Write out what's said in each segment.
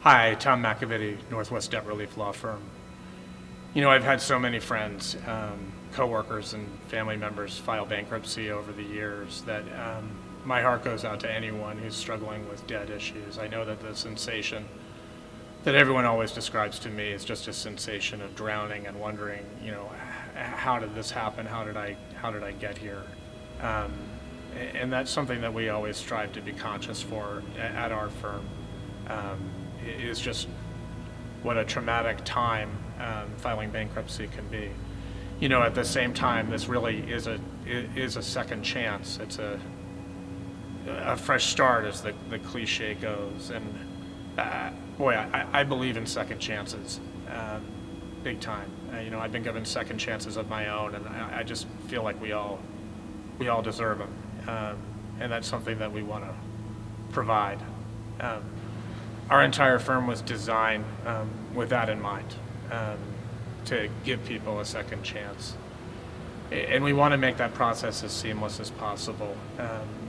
Hi, Tom McAvity, Northwest Debt Relief Law Firm. You know, I've had so many friends, coworkers, and family members file bankruptcy over the years that my heart goes out to anyone who's struggling with debt issues. I know that the sensation that everyone always describes to me is just a sensation of drowning and wondering, you know, how did this happen? How did I get here? And that's something that we always strive to be conscious for at our firm. Is just what a traumatic time filing bankruptcy can be. You know, at the same time, this really is a second chance. It's a fresh start, as the cliche goes. And boy, I believe in second chances, big time. You know, I've been given second chances of my own, and I just feel like we all deserve them, and that's something that we want to provide. Our entire firm was designed with that in mind, to give people a second chance. And we want to make that process as seamless as possible.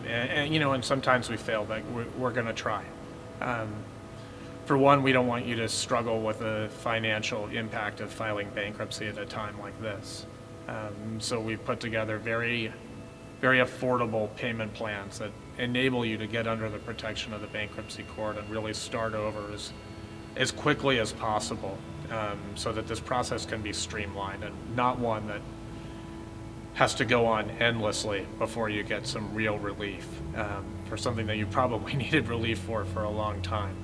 And you know, and sometimes we fail, but we're going to try. For one, we don't want you to struggle with the financial impact of filing bankruptcy at a time like this. So we put together very affordable payment plans that enable you to get under the protection of the bankruptcy court and really start over as quickly as possible, so that this process can be streamlined and not one that has to go on endlessly before you get some real relief for something that you probably needed relief for a long time.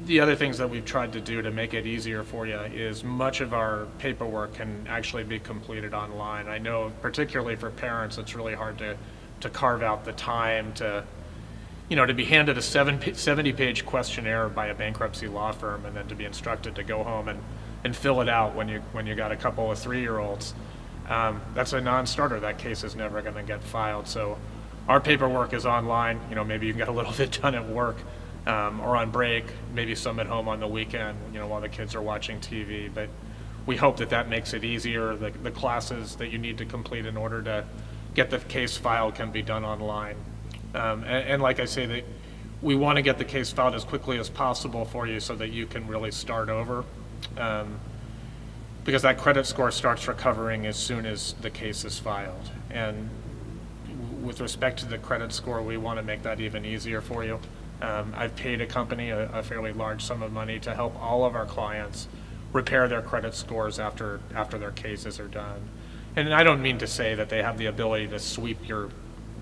The other things that we've tried to do to make it easier for you is much of our paperwork can actually be completed online. I know particularly for parents, it's really hard to carve out the time to be handed a 70-page questionnaire by a bankruptcy law firm and then to be instructed to go home and fill it out when you got a couple of 3-year-olds. That's a non-starter. That case is never going to get filed. So our paperwork is online. You know, maybe you can get a little bit done at work, or on break, maybe some at home on the weekend, you know, while the kids are watching TV. But we hope that makes it easier. The classes that you need to complete in order to get the case filed can be done online. And like I say, we want to get the case filed as quickly as possible for you so that you can really start over. Because that credit score starts recovering as soon as the case is filed. And with respect to the credit score, we want to make that even easier for you. I've paid a company a fairly large sum of money to help all of our clients repair their credit scores after their cases are done. And I don't mean to say that they have the ability to sweep your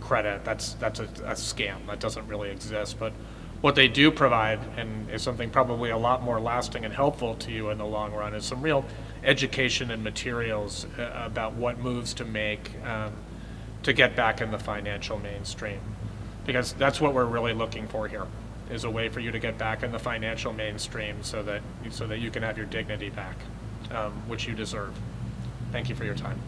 credit. That's a scam. That doesn't really exist. But what they do provide, and is something probably a lot more lasting and helpful to you in the long run, is some real education and materials about what moves to make to get back in the financial mainstream. Because that's what we're really looking for here, is a way for you to get back in the financial mainstream so that you can have your dignity back, which you deserve. Thank you for your time.